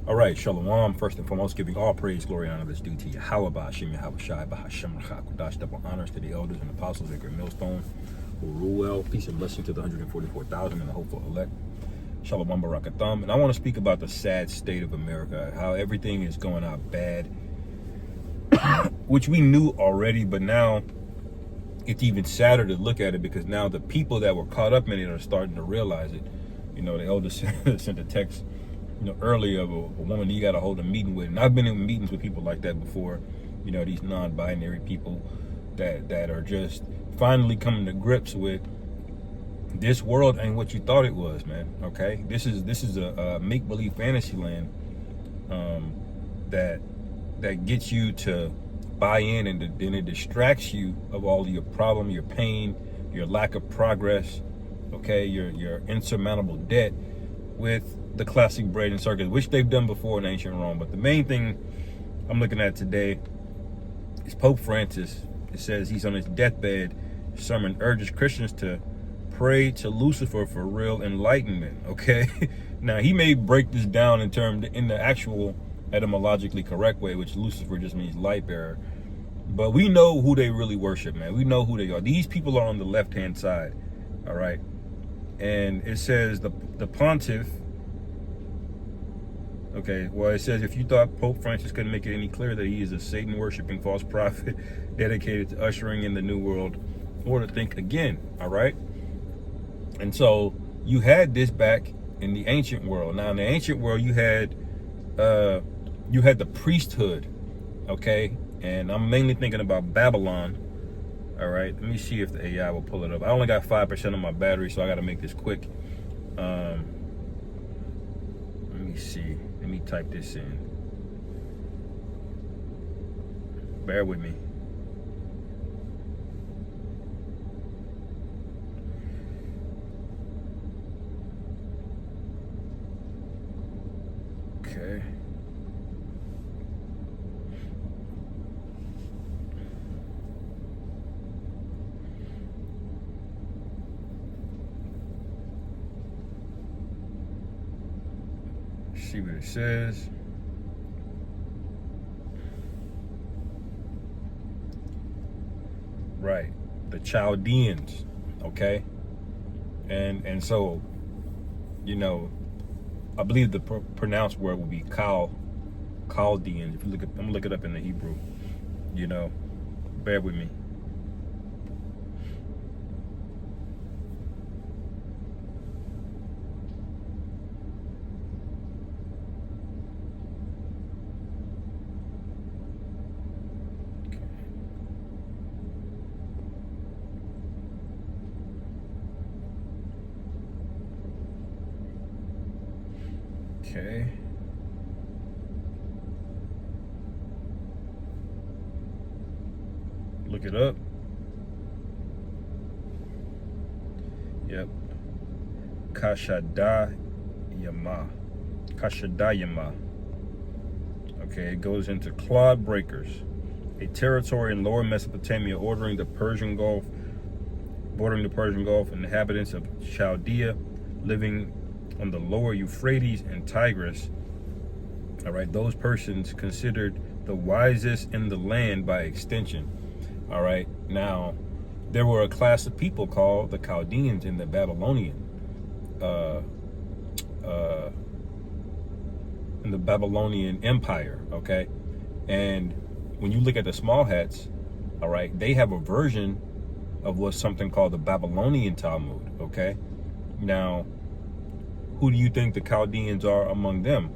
All right, Shalom. First and foremost, giving all praise, glory, and honor that's due to Yahweh, Ba'ashem, Yahweh Shai, Ba'ashem, Rachakudash, double honors to the elders and apostles, Sacred Millstone, who rule well. Peace and blessing to the 144,000 and the hopeful elect. Shalom Barakatham. And I want to speak about the sad state of America, how everything is going out bad, which we knew already, but now it's even sadder to look at it because now the people that were caught up in it are starting to realize it. You know, the elder sent a text earlier of a woman you got to hold a meeting with. And I've been in meetings with people like that before, these non-binary people that are just finally coming to grips with this world ain't what you thought it was, man. Okay, this is a make-believe fantasy land that gets you to buy in, and then it distracts you of all of your problem, your pain, your lack of progress, okay, your insurmountable debt with the classic bread and circus, which they've done before in ancient Rome. But the main thing I'm looking at today is Pope Francis. It says he's on his deathbed. His sermon urges Christians to pray to Lucifer for real enlightenment. Okay, now he may break this down in the actual etymologically correct way, which Lucifer just means light bearer. But we know who they really worship, man. We know who they are. These people are on the left-hand side, all right? And it says the pontiff. Okay, well, it says, if you thought Pope Francis couldn't make it any clearer that he is a Satan-worshipping false prophet dedicated to ushering in the new world order, think again, all right? And so you had this back in the ancient world. Now, in the ancient world, you had the priesthood, okay? And I'm mainly thinking about Babylon, all right? Let me see if the AI will pull it up. I only got 5% of my battery, so I got to make this quick. Let me see. Let me type this in. Bear with me. Okay. See what it says. Right, the Chaldeans, okay, and so, I believe the pronounced word will be Chaldeans. If you look at, I'm gonna look it up in the Hebrew. Bear with me. Okay. Look it up. Yep. Kashadayama. Kashadayama. Okay, it goes into clod breakers, a territory in lower Mesopotamia bordering the Persian Gulf, inhabitants of Chaldea living on the lower Euphrates and Tigris. All right, those persons considered the wisest in the land by extension. All right, now there were a class of people called the Chaldeans in the Babylonian Empire. Okay, and when you look at the small hats, all right, they have a version of what's something called the Babylonian Talmud. Okay, now who do you think the Chaldeans are among them?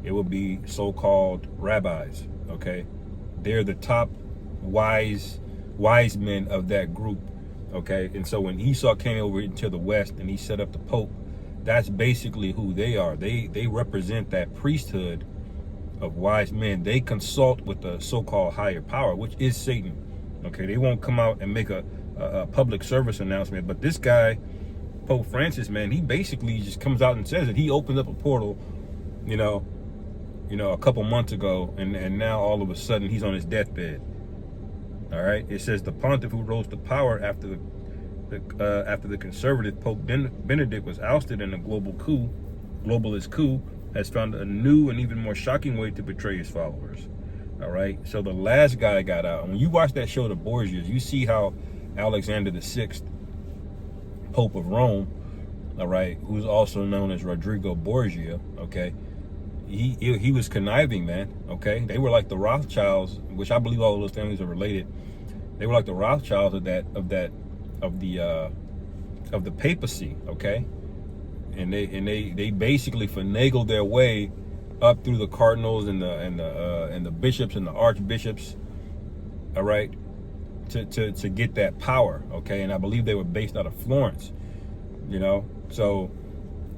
It would be so-called rabbis, okay? They're the top wise men of that group, okay? And so when Esau came over into the West and he set up the Pope, that's basically who they are. They represent that priesthood of wise men. They consult with the so-called higher power, which is Satan, okay? They won't come out and make a public service announcement, but this guy, Pope Francis, man, he basically just comes out and says it. He opened up a portal, a couple months ago, and now all of a sudden he's on his deathbed. All right. It says the pontiff who rose to power after the conservative Pope Benedict was ousted in a globalist coup has found a new and even more shocking way to betray his followers. All right. So the last guy got out. And when you watch that show, The Borgias, you see how Alexander VI, Pope of Rome, all right, who's also known as Rodrigo Borgia, okay, he was conniving, man. Okay, they were like the Rothschilds, which I believe all of those families are related. They were like the Rothschilds of the papacy, okay, and they basically finagled their way up through the cardinals and the bishops and the archbishops, all right, to get that power, okay. And I believe they were based out of Florence, you know. So,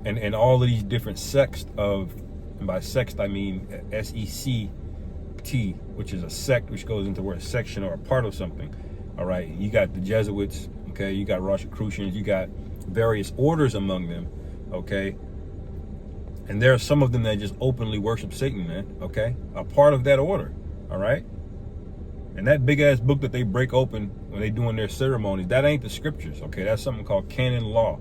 and all of these different sects of, and by sext I mean S-E-C-T, which is a sect, which goes into where a section or a part of something. All right, you got the Jesuits, okay, you got Rosicrucians, you got various orders among them, okay. And there are some of them that just openly worship Satan, man, okay, a part of that order, all right. And that big ass book that they break open when they doing their ceremonies, that ain't the scriptures, okay. That's something called canon law,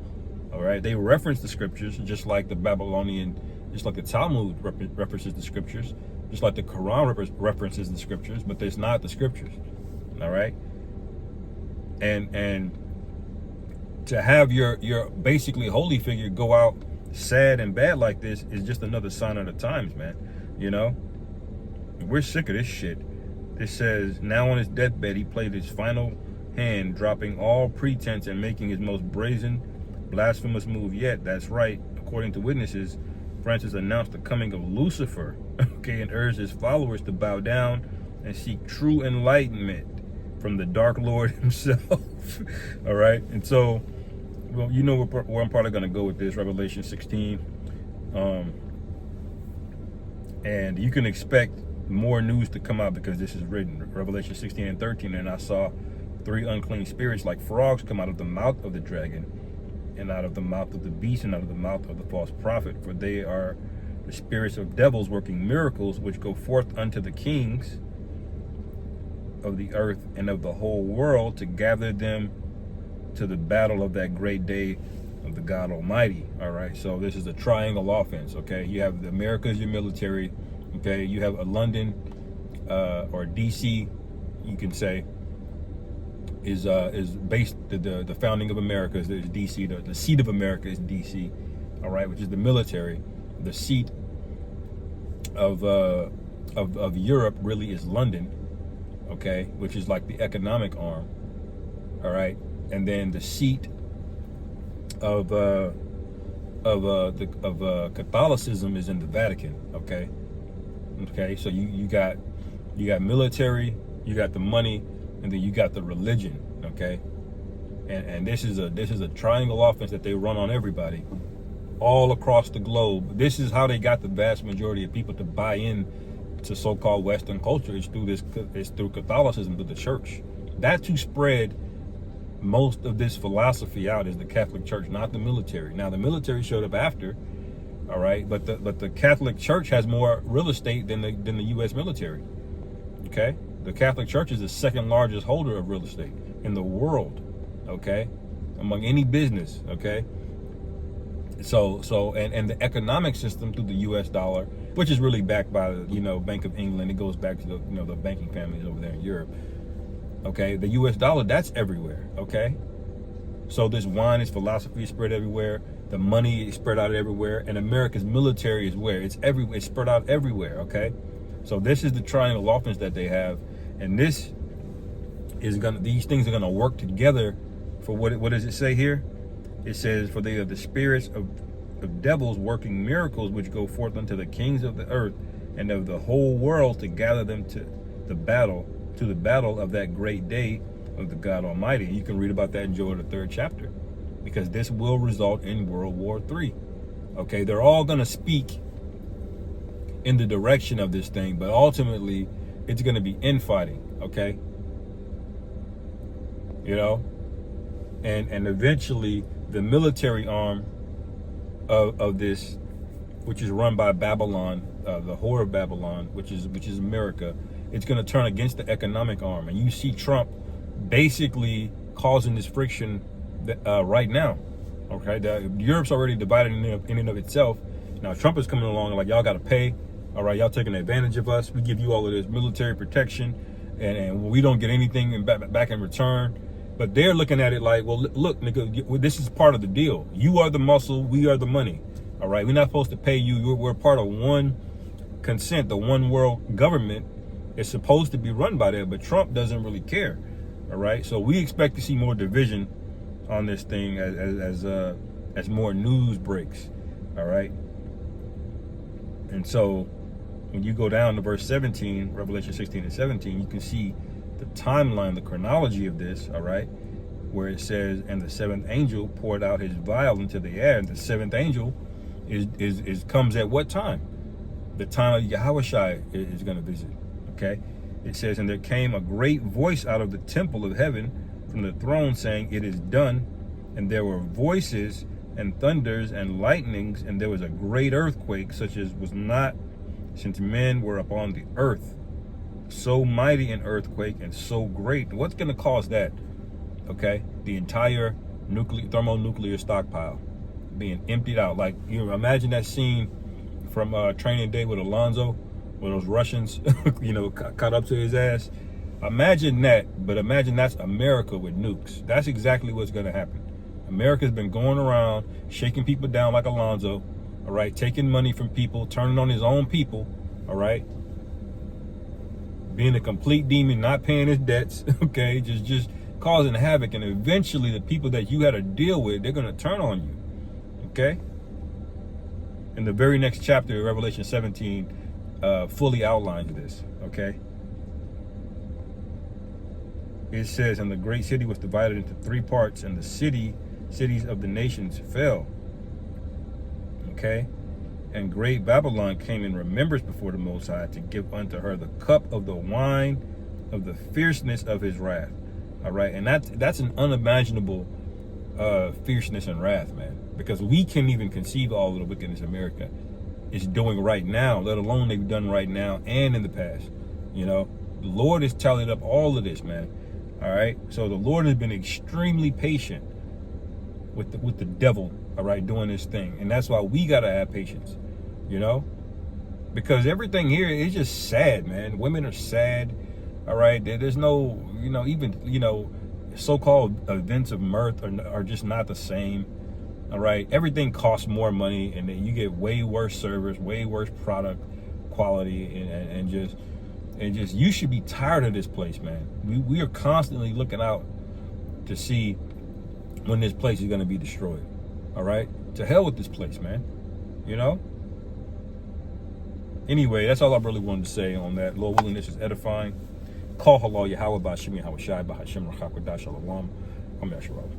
all right. They reference the scriptures just like the Babylonian, just like the Talmud references the scriptures, just like the Quran references the scriptures, but it's not the scriptures, all right. And to have your basically holy figure go out sad and bad like this is just another sign of the times, man. You know, we're sick of this shit. It says, now on his deathbed, he played his final hand, dropping all pretense and making his most brazen, blasphemous move yet. That's right. According to witnesses, Francis announced the coming of Lucifer, okay, and urged his followers to bow down and seek true enlightenment from the Dark Lord himself. All right. And so, well, you know where I'm probably going to go with this, Revelation 16. And you can expect more news to come out because this is written, Revelation 16 and 13. And I saw 3 unclean spirits like frogs come out of the mouth of the dragon, and out of the mouth of the beast, and out of the mouth of the false prophet. For they are the spirits of devils working miracles, which go forth unto the kings of the earth and of the whole world, to gather them to the battle of that great day of the God Almighty. All right, so this is a triangle offense, okay. You have the Americas, your military, okay. You have a London or DC, you can say, is based, the founding of America is DC. The seat of America is DC, all right, which is the military. The seat of Europe really is London, okay, which is like the economic arm, all right. And then the seat of Catholicism is in the Vatican, okay. Okay, so you got military, you got the money, and then you got the religion, okay. And this is a triangle offense that they run on everybody all across the globe. This is how they got the vast majority of people to buy in to so-called Western culture. It's through Catholicism, through the church. That's who spread most of this philosophy out, is the Catholic Church, not the military. Now the military showed up after, all right, but the Catholic Church has more real estate than the U.S. military, okay. The Catholic Church is the second largest holder of real estate in the world, okay, among any business, okay. So and the economic system through the U.S. dollar, which is really backed by the Bank of England. It goes back to the banking families over there in Europe. Okay, the U.S. dollar, that's everywhere. Okay, so this wine, this philosophy is spread everywhere. The money is spread out everywhere, and America's military is where it's everywhere. It's spread out everywhere. Okay, so this is the triangle offense that they have, and this is these things are gonna work together for what does it say here? It says, for they are the spirits of devils working miracles, which go forth unto the kings of the earth and of the whole world, to gather them to the battle of that great day of the God Almighty. You can read about that in Joel, the 3rd chapter, because this will result in World War III. Okay, they're all going to speak in the direction of this thing, but ultimately it's going to be infighting. Okay, and eventually the military arm of this, which is run by Babylon, the whore of Babylon, which is America, it's going to turn against the economic arm. And you see Trump basically causing this friction right now. Okay, Europe's already divided in and of itself, Now Trump is coming along and like, y'all got to pay. All right, y'all taking advantage of us. We give you all of this military protection, and we don't get anything back in return. But they're looking at it like, well, look, nigga, this is part of the deal. You are the muscle, we are the money. All right, we're not supposed to pay you. We're part of one consent. The one world government is supposed to be run by that, but Trump doesn't really care. All right, so we expect to see more division on this thing as more news breaks. All right, and so when you go down to verse 17, Revelation 16 and 17, you can see the timeline, the chronology of this, all right, where it says, and the seventh angel poured out his vial into the air. And the seventh angel is comes at what time? The time of Yahushua is going to visit, okay? It says, and there came a great voice out of the temple of heaven from the throne saying, it is done. And there were voices and thunders and lightnings, and there was a great earthquake, such as was not since men were upon the earth. So mighty an earthquake and so great. What's going to cause that? Okay, the entire thermonuclear stockpile being emptied out. Like, you know, imagine that scene from Training Day with Alonzo, where those Russians, you know, caught up to his ass. Imagine that, but imagine that's America with nukes. That's exactly what's going to happen. America's been going around shaking people down like Alonzo, all right, taking money from people, turning on his own people, all right, being a complete demon, not paying his debts, okay, just causing havoc. And eventually the people that you had to deal with, they're going to turn on you, okay? And the very next chapter, Revelation 17, fully outlines this, okay? It says, and the great city was divided into three parts, and the cities of the nations fell. Okay? And great Babylon came in remembrance before the Most High to give unto her the cup of the wine of the fierceness of his wrath. All right? And that's an unimaginable fierceness and wrath, man. Because we can't even conceive all of the wickedness America is doing right now, let alone they've done right now and in the past. You know? The Lord has tallied up all of this, man. All right? So the Lord has been extremely patient with the devil, all right, doing this thing. And that's why we got to have patience, you know, because everything here is just sad, man. Women are sad, all right. There's no, you know, even, you know, so-called events of mirth are just not the same, all right. Everything costs more money, and then you get way worse service, way worse product quality, and just you should be tired of this place, man. We are constantly looking out to see when this place is going to be destroyed. All right, to hell with this place, man. You know. Anyway, that's all I really wanted to say on that. Lord willing, this is edifying. Call halal Yahweh by Shemi Hawashai by Hashem Rachak Shalom. I'm Yasharov.